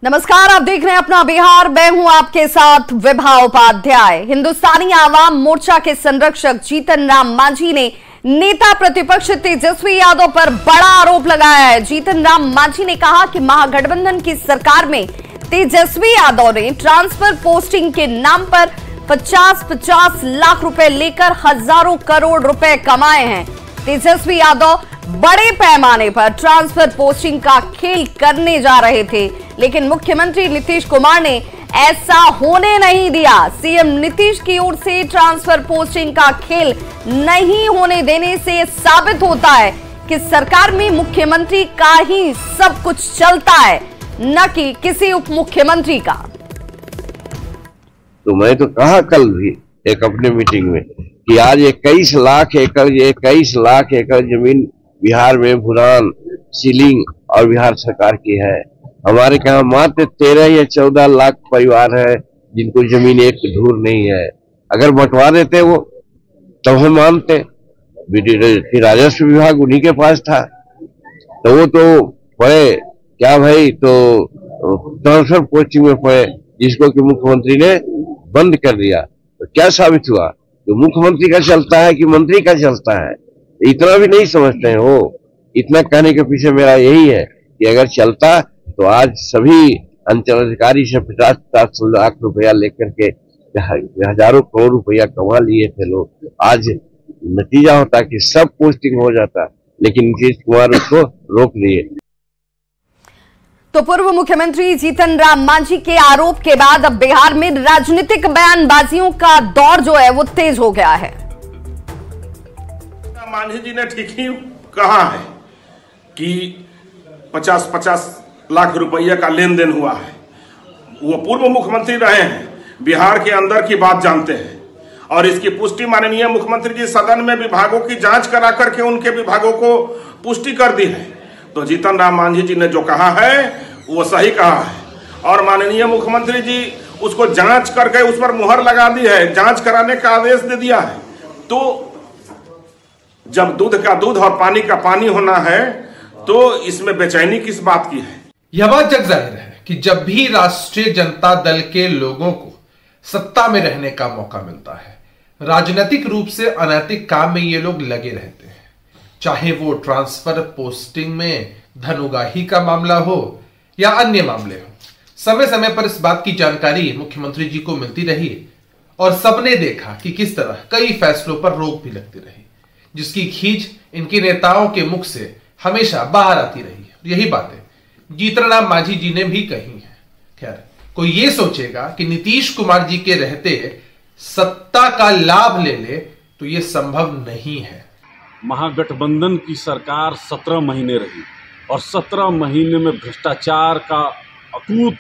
नमस्कार, आप देख रहे हैं अपना बिहार। मैं हूं आपके साथ विभा उपाध्याय। हिंदुस्तानी आवाम मोर्चा के संरक्षक जीतन राम मांझी ने नेता प्रतिपक्ष तेजस्वी यादव पर बड़ा आरोप लगाया है। जीतन राम मांझी ने कहा कि महागठबंधन की सरकार में तेजस्वी यादव ने ट्रांसफर पोस्टिंग के नाम पर 50-50 लाख रुपए लेकर हजारों करोड़ रुपए कमाए हैं। तेजस्वी यादव बड़े पैमाने पर ट्रांसफर पोस्टिंग का खेल करने जा रहे थे, लेकिन मुख्यमंत्री नीतीश कुमार ने ऐसा होने नहीं दिया। सीएम नीतीश की ओर से ट्रांसफर पोस्टिंग का खेल नहीं होने देने से साबित होता है कि सरकार में मुख्यमंत्री का ही सब कुछ चलता है, न कि किसी उप मुख्यमंत्री का। तो मैं तो कहा कल भी एक अपने मीटिंग में कि आज 21 लाख एकड़ जमीन बिहार में भूरान, सीलिंग और बिहार सरकार की है। हमारे यहाँ मात्र 13 या 14 लाख परिवार है जिनको जमीन एक धूर नहीं है। अगर बंटवा देते वो तब हम मानते, राजस्व विभाग उन्हीं के पास था, तो वो तो पड़े क्या भाई, तो ट्रांसफर पोस्टिंग में पड़े, जिसको कि मुख्यमंत्री ने बंद कर दिया। तो क्या साबित हुआ? तो मुख्यमंत्री का चलता है कि मंत्री का चलता है? इतना भी नहीं समझते हैं वो। इतना कहने के पीछे मेरा यही है कि अगर चलता तो आज सभी अंचलाधिकारी से 50-50 लाख रुपया लेकर के हजारों करोड़ रुपया कमा लिए थे लोग। आज नतीजा होता कि सब पोस्टिंग हो जाता, लेकिन नीतीश कुमार उसको रोक लिए। तो पूर्व मुख्यमंत्री जीतन राम मांझी के आरोप के बाद अब बिहार में राजनीतिक बयानबाजियों का दौर जो है वो तेज हो गया है। मांझी जी ने ठीक ही कहा है कि 50-50 लाख रुपया का लेन देन हुआ है। वो पूर्व मुख्यमंत्री रहे हैं, बिहार के अंदर की बात जानते हैं, और इसकी पुष्टि माननीय मुख्यमंत्री जी सदन में विभागों की जांच करा करके उनके विभागों को पुष्टि कर दी है। तो जीतन राम मांझी जी ने जो कहा है वो सही कहा है, और माननीय मुख्यमंत्री जी उसको जांच करके उस पर मुहर लगा दी है, जांच कराने का आदेश दे दिया है। तो जब दूध का दूध और पानी का पानी होना है तो इसमें बेचैनी किस बात की है? यह बात जग जाहिर है कि जब भी राष्ट्रीय जनता दल के लोगों को सत्ता में रहने का मौका मिलता है, राजनीतिक रूप से अनैतिक काम में ये लोग लगे रहते हैं। चाहे वो ट्रांसफर पोस्टिंग में धन उगाही का मामला हो या अन्य मामले हो, समय समय पर इस बात की जानकारी मुख्यमंत्री जी को मिलती रही और सबने देखा कि किस तरह कई फैसलों पर रोक भी लगती रही, जिसकी खींच इनके नेताओं के मुख से हमेशा बाहर आती रही है। यही बातें जीतन राम मांझी जी ने भी कही है। खैर, कोई ये सोचेगा कि नीतीश कुमार जी के रहते सत्ता का लाभ ले ले तो ये संभव नहीं है। महागठबंधन की सरकार 17 महीने रही और 17 महीने में भ्रष्टाचार का अकूत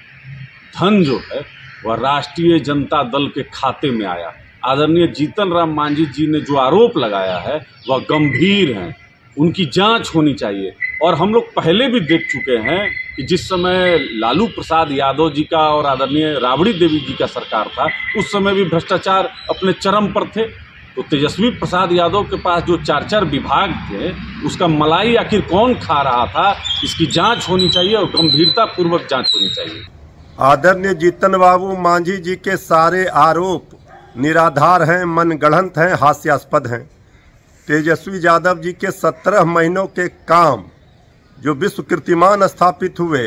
धन जो है वह राष्ट्रीय जनता दल के खाते में आया। आदरणीय जीतन राम मांझी जी ने जो आरोप लगाया है वह गंभीर है, उनकी जांच होनी चाहिए। और हम लोग पहले भी देख चुके हैं कि जिस समय लालू प्रसाद यादव जी का और आदरणीय राबड़ी देवी जी का सरकार था, उस समय भी भ्रष्टाचार अपने चरम पर थे। तो तेजस्वी प्रसाद यादव के पास जो 4 विभाग थे, उसका मलाई आखिर कौन खा रहा था, इसकी जांच होनी चाहिए और गंभीरता पूर्वक जांच होनी चाहिए। आदरणीय जीतन बाबू मांझी जी के सारे आरोप निराधार हैं, मनगढ़ंत हैं, हास्यास्पद हैं। तेजस्वी यादव जी के 17 महीनों के काम जो विश्व कीर्तिमान स्थापित हुए,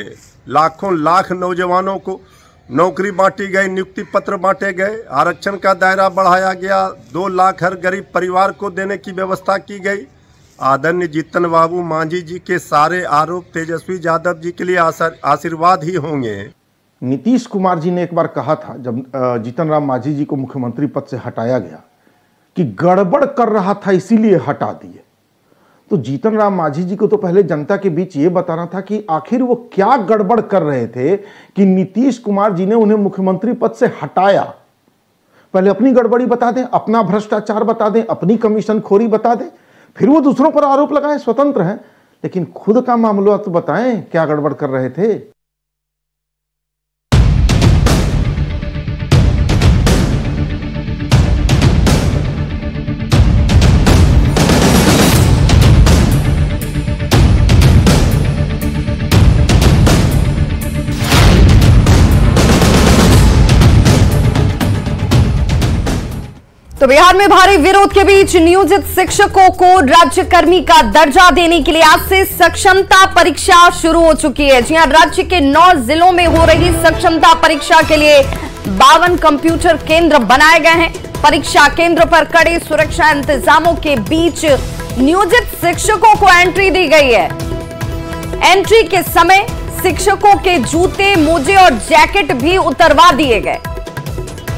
लाखों लाख नौजवानों को नौकरी बांटी गई, नियुक्ति पत्र बांटे गए, आरक्षण का दायरा बढ़ाया गया, 2 लाख हर गरीब परिवार को देने की व्यवस्था की गई। आदरणीय जीतन बाबू मांझी जी के सारे आरोप तेजस्वी यादव जी के लिए आशीर्वाद ही होंगे। नीतीश कुमार जी ने एक बार कहा था, जब जीतन राम मांझी जी को मुख्यमंत्री पद से हटाया गया, कि गड़बड़ कर रहा था इसीलिए हटा दिए। तो जीतन राम मांझी जी को तो पहले जनता के बीच ये बताना था कि आखिर वो क्या गड़बड़ कर रहे थे कि नीतीश कुमार जी ने उन्हें मुख्यमंत्री पद से हटाया। पहले अपनी गड़बड़ी बता दें, अपना भ्रष्टाचार बता दें, अपनी कमीशन खोरी बता दें, फिर वो दूसरों पर आरोप लगाएं, स्वतंत्र हैं, लेकिन खुद का मामला तो बताएं क्या गड़बड़ कर रहे थे। तो बिहार में भारी विरोध के बीच नियोजित शिक्षकों को राज्यकर्मी का दर्जा देने के लिए आज से सक्षमता परीक्षा शुरू हो चुकी है। जी हां, राज्य के 9 जिलों में हो रही सक्षमता परीक्षा के लिए 52 कंप्यूटर केंद्र बनाए गए हैं। परीक्षा केंद्र पर कड़े सुरक्षा इंतजामों के बीच नियोजित शिक्षकों को एंट्री दी गई है। एंट्री के समय शिक्षकों के जूते, मोजे और जैकेट भी उतरवा दिए गए।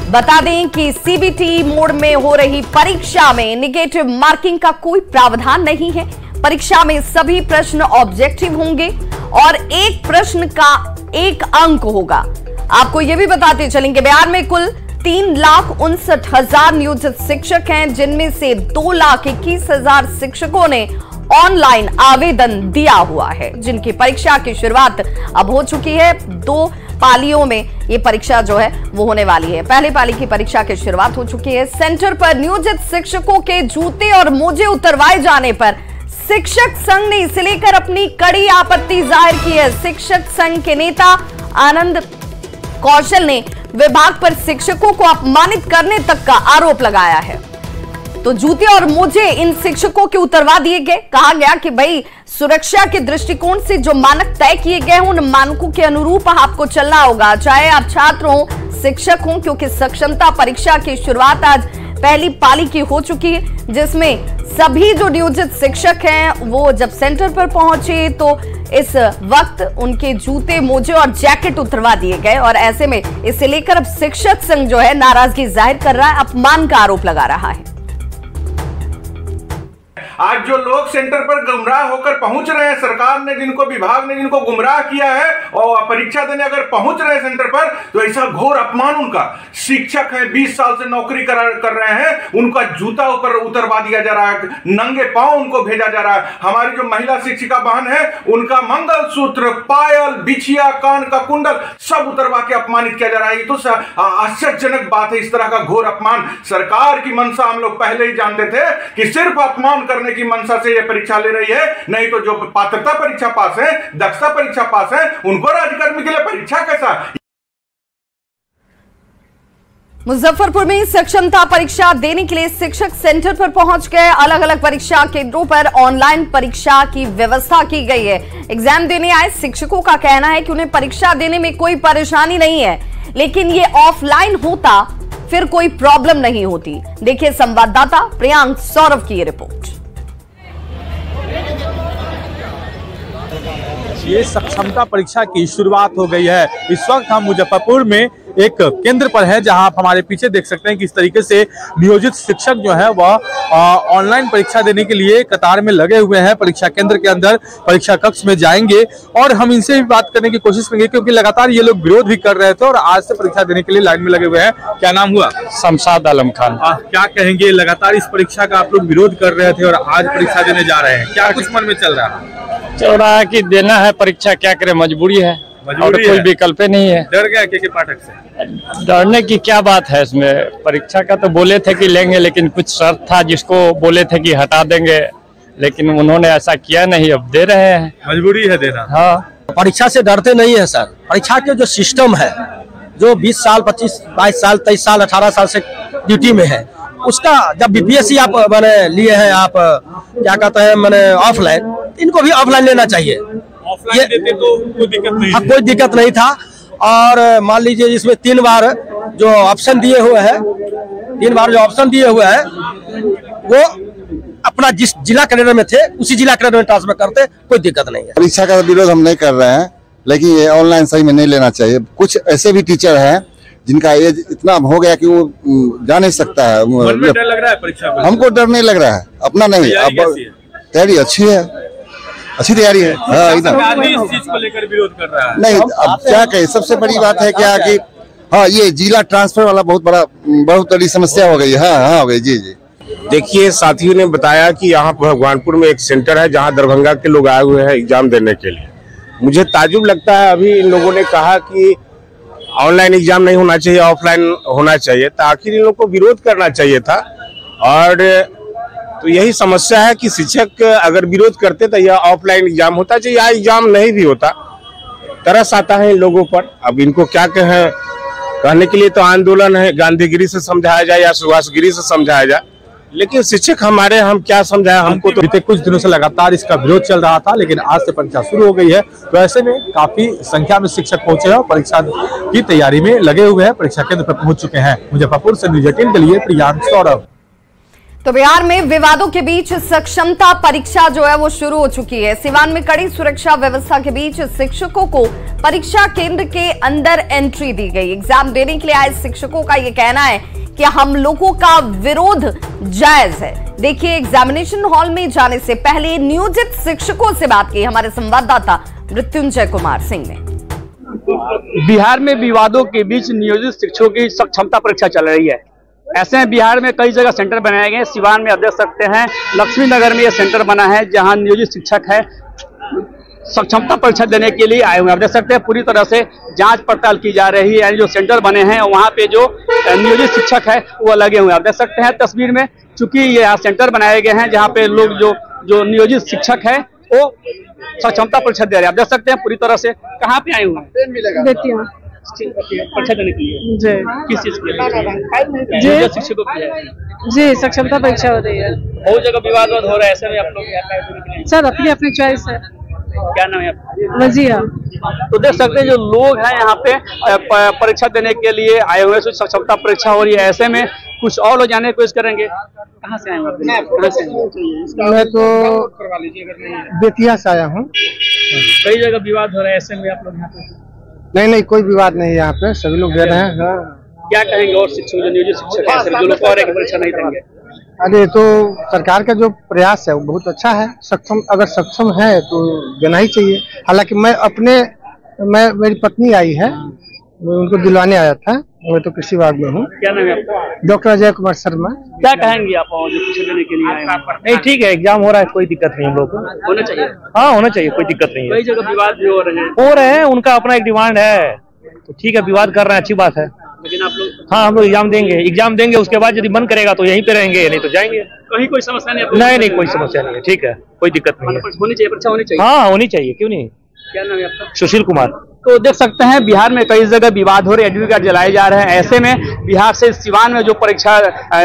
बता दें कि सीबीटी मोड में हो रही परीक्षा में नेगेटिव मार्किंग का कोई प्रावधान नहीं है। परीक्षा में सभी प्रश्न ऑब्जेक्टिव होंगे और एक प्रश्न का 1 अंक होगा। आपको यह भी बताते चलेंगे, बिहार में कुल 3,59,000 नियोजित शिक्षक हैं, जिनमें से 2,21,000 शिक्षकों ने ऑनलाइन आवेदन दिया हुआ है, जिनकी परीक्षा की शुरुआत अब हो चुकी है। 2 पालियों में ये परीक्षा जो है वो होने वाली है। पहली पाली की परीक्षा की शुरुआत हो चुकी है। सेंटर पर नियोजित शिक्षकों के जूते और मोजे उतरवाए जाने पर शिक्षक संघ ने इसे लेकर अपनी कड़ी आपत्ति जाहिर की है। शिक्षक संघ के नेता आनंद कौशल ने विभाग पर शिक्षकों को अपमानित करने तक का आरोप लगाया है। तो जूते और मोजे इन शिक्षकों के उतरवा दिए गए। कहा गया कि भाई सुरक्षा के दृष्टिकोण से जो मानक तय किए गए हैं उन मानकों के अनुरूप आपको चलना होगा, चाहे आप छात्र हो, शिक्षक हो, क्योंकि सक्षमता परीक्षा की शुरुआत आज पहली पाली की हो चुकी है, जिसमें सभी जो नियोजित शिक्षक हैं वो जब सेंटर पर पहुंचे तो इस वक्त उनके जूते, मोजे और जैकेट उतरवा दिए गए। और ऐसे में इसे लेकर अब शिक्षक संघ जो है नाराजगी जाहिर कर रहा है, अपमान का आरोप लगा रहा है। आज जो लोग सेंटर पर गुमराह होकर पहुंच रहे हैं, सरकार ने जिनको, विभाग ने जिनको गुमराह किया है और परीक्षा देने अगर पहुंच रहे हैं सेंटर पर, तो ऐसा घोर अपमान उनका। शिक्षक है, 20 साल से नौकरी कर रहे हैं, उनका जूता ऊपर उतरवा दिया जा रहा है, नंगे पांव उनको भेजा जा रहा है। हमारी जो महिला शिक्षिका बहन है उनका मंगलसूत्र, पायल, बिछिया, कान का कुंडल सब उतरवा के अपमानित किया जा रहा है। ये तो आश्चर्यजनक बात है। इस तरह का घोर अपमान, सरकार की मंशा हम लोग पहले ही जानते थे कि सिर्फ अपमान करने की मंशा से ये परीक्षा ले रही है, नहीं तो जो पात्रता परीक्षा पास है, दक्षता परीक्षा पास है, उनको राज्यकर्मी के लिए परीक्षा कैसा। मुजफ्फरपुर में सक्षमता परीक्षा देने के लिए शिक्षक सेंटर पर पहुंच गए। अलग अलग परीक्षा केंद्रों पर ऑनलाइन परीक्षा की व्यवस्था की गई है। एग्जाम देने आए शिक्षकों का कहना है कि उन्हें परीक्षा देने में कोई परेशानी नहीं है, लेकिन ये ऑफलाइन होता फिर कोई प्रॉब्लम नहीं होती। देखिए संवाददाता प्रियांक सौरभ की ये रिपोर्ट। ये सक्षमता परीक्षा की शुरुआत हो गई है। इस वक्त हम मुजफ्फरपुर में एक केंद्र पर है, जहां आप हमारे पीछे देख सकते हैं किस तरीके से नियोजित शिक्षक जो है वह ऑनलाइन परीक्षा देने के लिए कतार में लगे हुए हैं। परीक्षा केंद्र के अंदर परीक्षा कक्ष में जाएंगे और हम इनसे भी बात करने की कोशिश करेंगे, क्योंकि लगातार ये लोग विरोध भी कर रहे थे और आज से परीक्षा देने के लिए लाइन में लगे हुए हैं। क्या नाम हुआ? शमशाद आलम खान। क्या कहेंगे, लगातार इस परीक्षा का आप लोग विरोध कर रहे थे और आज परीक्षा देने जा रहे हैं, क्या कुछ मन में चल रहा है? कि देना है परीक्षा, क्या करे, मजबूरी है और कोई विकल्प नहीं है। डर गया के पाठक से? डरने की क्या बात है इसमें। परीक्षा का तो बोले थे कि लेंगे, लेकिन कुछ शर्त था जिसको बोले थे कि हटा देंगे, लेकिन उन्होंने ऐसा किया नहीं, अब दे रहे हैं। मजबूरी है देना। हाँ, परीक्षा से डरते नहीं है सर। परीक्षा के जो सिस्टम है, जो 20 साल, 25, 22 साल, 23 साल, 18 साल से ड्यूटी में है, उसका जब बीपीएससी आप मैंने लिए हैं, आप क्या कहते हैं मैंने ऑफलाइन, इनको भी ऑफलाइन लेना चाहिए। ऑफलाइन देते तो कोई दिक्कत नहीं, कोई दिक्कत नहीं था। और मान लीजिए इसमें 3 बार जो ऑप्शन दिए हुए हैं, 3 बार जो ऑप्शन दिए हुए हैं वो अपना जिस जिला कैडर में थे उसी जिला कैडर में ट्रांसफर करते, कोई दिक्कत नहीं है। परीक्षा का विरोध हम नहीं कर रहे हैं, लेकिन ये ऑनलाइन सही में नहीं लेना चाहिए। कुछ ऐसे भी टीचर हैं जिनका एज इतना हो गया कि वो जा नहीं सकता है। डर लग रहा है परीक्षा में? हमको डर नहीं लग रहा है, अपना नहीं। अब तैयारी अच्छी है, अच्छी तैयारी है। हाँ, एकदम। इस चीज को लेकर विरोध कर रहा है? नहीं, अब क्या कहे, सबसे बड़ी बात है क्या कि हाँ, ये जिला ट्रांसफर वाला बहुत बड़ी समस्या हो गई है। हाँ हो गई जी। देखिए, साथियों ने बताया कि यहाँ भगवानपुर में एक सेंटर है जहाँ दरभंगा के लोग आए हुए हैं एग्जाम देने के लिए। मुझे ताजुब लगता है, अभी इन लोगों ने कहा कि ऑनलाइन एग्जाम नहीं होना चाहिए, ऑफलाइन होना चाहिए, तो आखिर इन लोगों को विरोध करना चाहिए था। और तो यही समस्या है कि शिक्षक अगर विरोध करते तो यह ऑफलाइन एग्जाम होता चाहिए, या एग्जाम नहीं भी होता। तरस आता है इन लोगों पर। अब इनको क्या कहें, कहने के लिए तो आंदोलन है, गांधीगिरी से समझाया जाए या सुभाषगिरी से समझाया जाए, लेकिन शिक्षक हमारे, हम क्या समझाया, हमको तो बीते कुछ दिनों से लगातार इसका विरोध चल रहा था, लेकिन आज से परीक्षा शुरू हो गई है। तो ऐसे में काफी संख्या में शिक्षक पहुंचे हैं और परीक्षा की तैयारी में लगे हुए हैं, परीक्षा केंद्र पर पहुंच चुके हैं। मुजफ्फरपुर से न्यूज़ 18 के लिए प्रियांक सौरभ। तो बिहार में विवादों के बीच सक्षमता परीक्षा जो है वो शुरू हो चुकी है। सिवान में कड़ी सुरक्षा व्यवस्था के बीच शिक्षकों को परीक्षा केंद्र के अंदर एंट्री दी गई। एग्जाम देने के लिए आए शिक्षकों का ये कहना है कि हम लोगों का विरोध जायज है। देखिए, एग्जामिनेशन हॉल में जाने से पहले नियोजित शिक्षकों से बात की हमारे संवाददाता मृत्युंजय कुमार सिंह ने। बिहार में विवादों के बीच नियोजित शिक्षकों की सक्षमता परीक्षा चल रही है। ऐसे में बिहार में कई जगह सेंटर बनाए गए। सिवान में आप देख सकते हैं, लक्ष्मी नगर में यह सेंटर बना है जहां नियोजित शिक्षक है सक्षमता परीक्षा देने के लिए आए हुए हैं। आप देख सकते हैं पूरी तरह से जांच पड़ताल की जा रही है। यानी जो सेंटर बने हैं वहां पे जो नियोजित शिक्षक है वो लगे हुए हैं। आप देख सकते हैं तस्वीर में, चूंकि ये यहाँ सेंटर बनाए गए हैं जहाँ पे लोग जो नियोजित शिक्षक है वो सक्षमता परीक्षा दे रहे हैं। आप देख सकते हैं पूरी तरह से कहाँ पे आए हुए हैं परीक्षा देने के लिए। जी, किस चीज की? जी, शिक्षकों की है। जी, सक्षमता परीक्षा हो रही है। बहुत जगह विवाद हो रहा है, ऐसे में आप लोग सर अपनी अपनी चॉइस है। क्या नाम है आपका? वजिया। तो देख सकते हैं जो लोग हैं यहाँ पे परीक्षा देने के लिए आए हुए हैं, सक्षमता परीक्षा हो रही है। ऐसे में कुछ और लोग जाने की कोशिश करेंगे। कहाँ से आए हैं? मैं तो बेतिया से आया हूँ। कई जगह विवाद हो रहा है, ऐसे में आप लोग यहाँ पे? नहीं, कोई विवाद नहीं है यहाँ पे, सभी लोग दे रहे हैं। क्या कहेंगे और शिक्षक जो नियोजित शिक्षक है जो लोग और परीक्षा नहीं देंगे? अरे तो सरकार का जो प्रयास है वो बहुत अच्छा है। अगर सक्षम है तो देना ही चाहिए। हालांकि मेरी पत्नी आई है, मैं उनको दिलवाने आया था। मैं तो कृषि विभाग में हूँ। क्या नाम है आपका? डॉक्टर अजय कुमार शर्मा। क्या कहेंगे आप जो परीक्षा देने के लिए आए हैं? नहीं, ठीक है, एग्जाम हो रहा है, कोई दिक्कत नहीं हम लोग को। होना चाहिए। हाँ, होना चाहिए, कोई दिक्कत नहीं है। कई जगह विवाद भी हो रहे हैं, उनका अपना एक डिमांड है, तो ठीक है, विवाद कर रहे हैं, अच्छी बात है। लेकिन आप लोग? हाँ, हम लोग एग्जाम देंगे, उसके बाद यदि मन करेगा तो यहीं पे रहेंगे, नहीं तो जाएंगे। कहीं कोई समस्या नहीं? नहीं, कोई समस्या नहीं है, ठीक है, कोई दिक्कत नहीं है। होनी चाहिए, परीक्षा होनी चाहिए। हाँ, होनी चाहिए, क्यों नहीं। क्या नाम है आपका? सुशील कुमार। तो देख सकते हैं बिहार में कई जगह विवाद हो रहे, एडमिट कार्ड जलाए जा रहे हैं। ऐसे में बिहार से सिवान में जो परीक्षा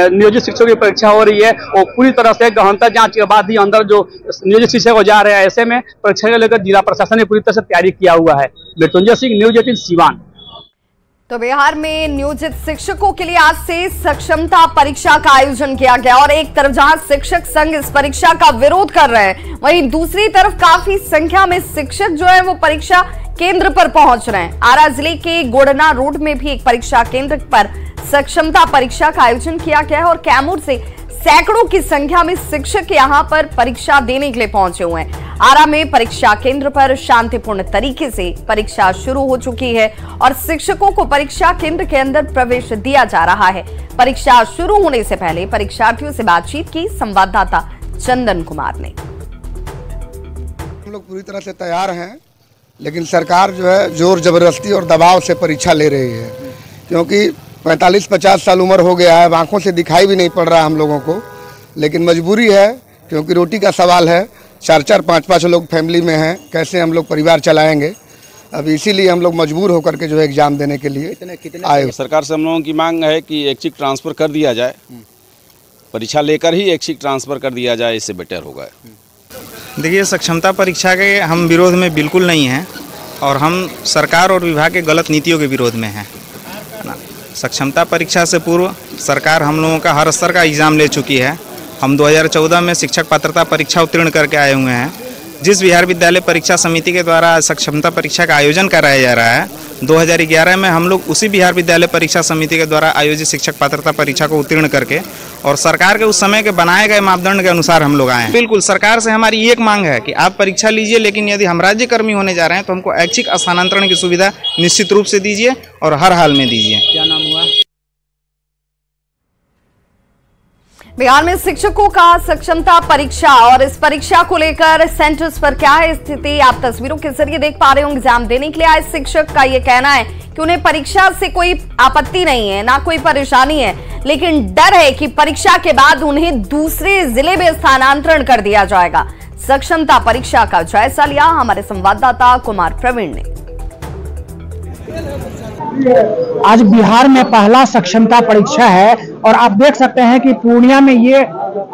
नियोजित शिक्षकों की परीक्षा हो रही है वो पूरी तरह से गहनता जांच के बाद ही अंदर जो नियोजित शिक्षक जा रहे हैं। ऐसे में परीक्षा को लेकर जिला प्रशासन ने पूरी तरह से तैयारी किया हुआ है। मृत्युंजय सिंह, न्यूज़ 18 सिवान। तो बिहार में नियोजित शिक्षकों के लिए आज से सक्षमता परीक्षा का आयोजन किया गया और एक तरफ जहां शिक्षक संघ इस परीक्षा का विरोध कर रहे हैं, वहीं दूसरी तरफ काफी संख्या में शिक्षक जो है वो परीक्षा केंद्र पर पहुंच रहे हैं। आरा जिले के गोडना रोड में भी एक परीक्षा केंद्र पर सक्षमता परीक्षा का आयोजन किया गया है और कैमूर से सैकड़ों की संख्या में शिक्षक यहां पर परीक्षा देने के लिए पहुंचे हुए हैं। आरा में परीक्षा केंद्र पर शांतिपूर्ण तरीके से परीक्षा शुरू हो चुकी है और शिक्षकों को परीक्षा केंद्र के अंदर प्रवेश दिया जा रहा है। परीक्षा शुरू होने से पहले परीक्षार्थियों से बातचीत की संवाददाता चंदन कुमार ने। हम लोग पूरी तरह से तैयार हैं, लेकिन सरकार जो है जोर जबरदस्ती और दबाव से परीक्षा ले रही है, क्योंकि 45-50 साल उम्र हो गया है, आंखों से दिखाई भी नहीं पड़ रहा हम लोगों को, लेकिन मजबूरी है क्योंकि रोटी का सवाल है। 4-4, 5-5 लोग फैमिली में हैं, कैसे हम लोग परिवार चलाएंगे। अब इसीलिए हम लोग मजबूर होकर के जो है एग्जाम देने के लिए आए। सरकार से हम लोगों की मांग है कि ऐच्छिक ट्रांसफ़र कर दिया जाए, परीक्षा लेकर ही ऐच्छिक ट्रांसफ़र कर दिया जाए, इससे बेटर होगा। देखिए, सक्षमता परीक्षा के हम विरोध में बिल्कुल नहीं हैं और हम सरकार और विभाग के गलत नीतियों के विरोध में हैं। सक्षमता परीक्षा से पूर्व सरकार हम लोगों का हर स्तर का एग्ज़ाम ले चुकी है। हम 2014 में शिक्षक पात्रता परीक्षा उत्तीर्ण करके आए हुए हैं। जिस बिहार विद्यालय परीक्षा समिति के द्वारा सक्षमता परीक्षा का आयोजन कराया जा रहा है, 2011 में हम लोग उसी बिहार विद्यालय परीक्षा समिति के द्वारा आयोजित शिक्षक पात्रता परीक्षा को उत्तीर्ण करके और सरकार के उस समय के बनाए गए मापदंड के अनुसार हम लोग आए हैं। बिल्कुल, सरकार से हमारी एक मांग है कि आप परीक्षा लीजिए, लेकिन यदि हम राज्यकर्मी होने जा रहे हैं तो हमको ऐच्छिक स्थानांतरण की सुविधा निश्चित रूप से दीजिए और हर हाल में दीजिए। क्या नाम हुआ? बिहार में शिक्षकों का सक्षमता परीक्षा और इस परीक्षा को लेकर सेंटर्स पर क्या है स्थिति, आप तस्वीरों के जरिए देख पा रहे होंगे। एग्जाम देने के लिए आए शिक्षक का यह कहना है कि उन्हें परीक्षा से कोई आपत्ति नहीं है, ना कोई परेशानी है, लेकिन डर है कि परीक्षा के बाद उन्हें दूसरे जिले में स्थानांतरण कर दिया जाएगा। सक्षमता परीक्षा का जायजा लिया हमारे संवाददाता कुमार प्रवीण ने। आज बिहार में पहला सक्षमता परीक्षा है और आप देख सकते हैं कि पूर्णिया में ये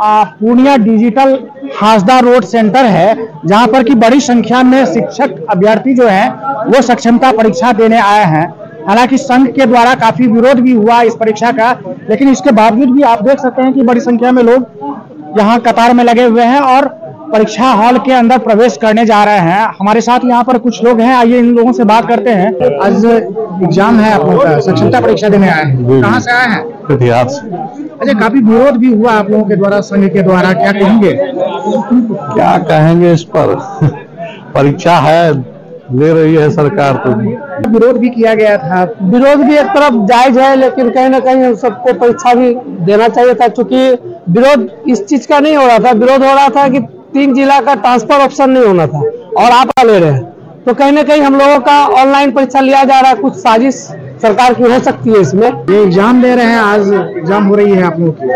Purnia digital Hansda road centre है, जहां पर कि बड़ी संख्या में शिक्षक अभ्यर्थी जो हैं वो सक्षमता परीक्षा देने आए हैं। हालांकि संघ के द्वारा काफी विरोध भी हुआ इस परीक्षा का, लेकिन इसके बावजूद भी आप देख सकते हैं कि बड़ी संख्या में लोग यहाँ कतार में लगे हुए हैं और परीक्षा हॉल के अंदर प्रवेश करने जा रहे हैं। हमारे साथ यहाँ पर कुछ लोग हैं, आइए इन लोगों से बात करते हैं। आज एग्जाम है आप लोगों का, सक्षमता परीक्षा देने आए हैं, कहाँ से आए हैं? कटिहार से। अच्छा, काफी विरोध भी हुआ आप लोगों के द्वारा, संघ के द्वारा, क्या कहेंगे? क्या कहेंगे इस पर? परीक्षा है, ले रही है सरकार, तो विरोध भी किया गया था। विरोध भी एक तरफ जायज है, लेकिन कहीं ना कहीं सबको परीक्षा भी देना चाहिए था, क्योंकि विरोध इस चीज का नहीं हो रहा था। विरोध हो रहा था कि 3 जिला का ट्रांसफर ऑप्शन नहीं होना था और आप ले रहे हैं, तो कहीं ना कहीं हम लोगों का ऑनलाइन परीक्षा लिया जा रहा है। कुछ साजिश सरकार की हो सकती है इसमें। ये एग्जाम दे रहे हैं, आज एग्जाम हो रही है आप लोगों की,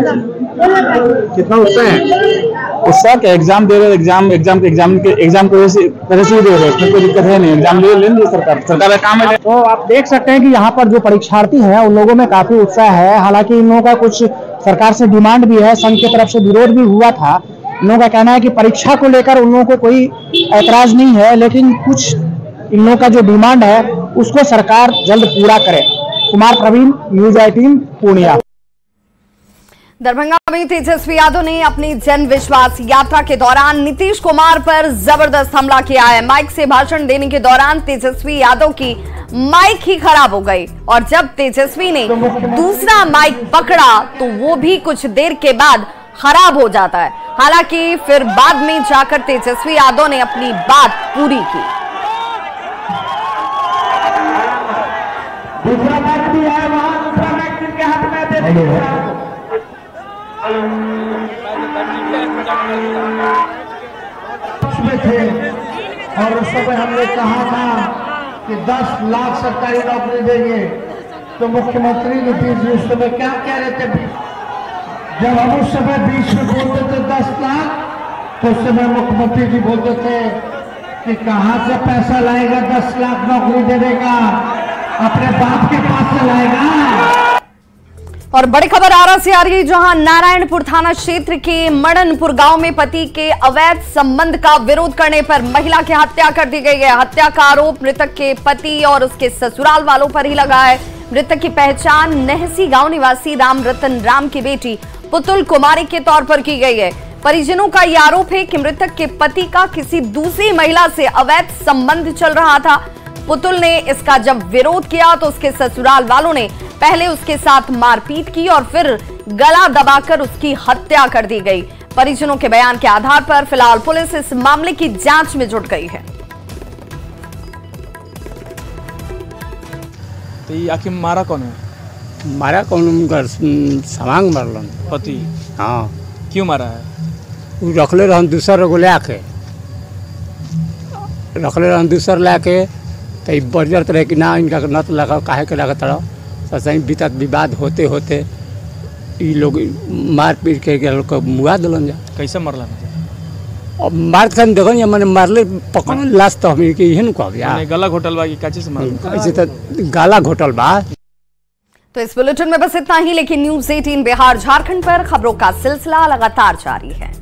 कितना उत्साह है? उत्साह क्या, एग्जाम दे रहे हैं, एग्जाम को इसी तरह से दे रहे हैं, कोई दिक्कत है नहीं, एग्जाम ले लेंगे सरकार का काम है। तो आप देख सकते हैं कि यहाँ पर जो परीक्षार्थी हैं उन लोगों में काफी उत्साह है। हालांकि इन लोगों का कुछ सरकार से डिमांड भी है, संघ की तरफ से विरोध भी हुआ था। इन लोगों का कहना है कि परीक्षा को लेकर उन लोगों को कोई ऐतराज नहीं है, लेकिन कुछ इन लोगों का जो डिमांड है उसको सरकार जल्द पूरा करे। कुमार प्रवीण, न्यूज 18 पूर्णिया। दरभंगा में तेजस्वी यादव ने अपनी जन विश्वास यात्रा के दौरान नीतीश कुमार पर जबरदस्त हमला किया है। माइक से भाषण देने के दौरान तेजस्वी यादव की माइक ही खराब हो गई और जब तेजस्वी ने दूसरा माइक पकड़ा तो वो भी कुछ देर के बाद खराब हो जाता है। हालांकि फिर बाद में जाकर तेजस्वी यादव ने अपनी बात पूरी की। दूसरा माइक भी है वहां, दूसरा माइक जिनके हाथ में दे थे और उस समय हमने कहा था कि 10 लाख सरकारी नौकरी देंगे, तो मुख्यमंत्री नीतीश जी उस समय क्या कह रहे थे? जब हम उस समय बीच में बोलते थे 10 लाख, तो उस समय मुख्यमंत्री जी बोलते थे कि कहां से पैसा लाएगा 10 लाख नौकरी देने का, अपने बाप के पास से लाएगा। और बड़ी खबर आरा से आ रही है, जहां नारायणपुर थाना क्षेत्र के मड़नपुर गांव में पति के अवैध संबंध का विरोध करने पर महिला की हत्या कर दी गई है। हत्या का आरोप मृतक के पति और उसके ससुराल वालों पर ही लगा है। मृतक की पहचान नहसी गांव निवासी राम रतन राम की बेटी पुतुल कुमारी के तौर पर की गई है। परिजनों का यह आरोप है कि मृतक के पति का किसी दूसरी महिला से अवैध संबंध चल रहा था। पुतुल ने इसका जब विरोध किया तो उसके ससुराल वालों ने पहले उसके साथ मारपीट की और फिर गला दबाकर उसकी हत्या कर दी गई। परिजनों के बयान के आधार पर फिलहाल पुलिस इस मामले की जांच में जुट गई है। तो आखिर मारा कौन है? मारा कौन? सामांग मारलन पति। हाँ। क्यों मारा है? वो रखले रहन दूसर को लाके, रखले रहन दूसर लाके, तो बर्जर रहे कि ना इनका नत लगा, काहे के लगा तरह सही बीतत विवाद होते होते ये लोग मार पीट के मुआ दिलन जा। कैसे मरला? अब मार खान देखो या मैंने मारले पकड़ लाश तो हमें के यही कहब यार। गला घोटल बा कि काची से मार? ऐसे तो गला घोटल बा। तो इस बुलेटिन में बस इतना ही, लेकिन न्यूज 18 बिहार झारखंड पर खबरों का सिलसिला लगातार जारी है।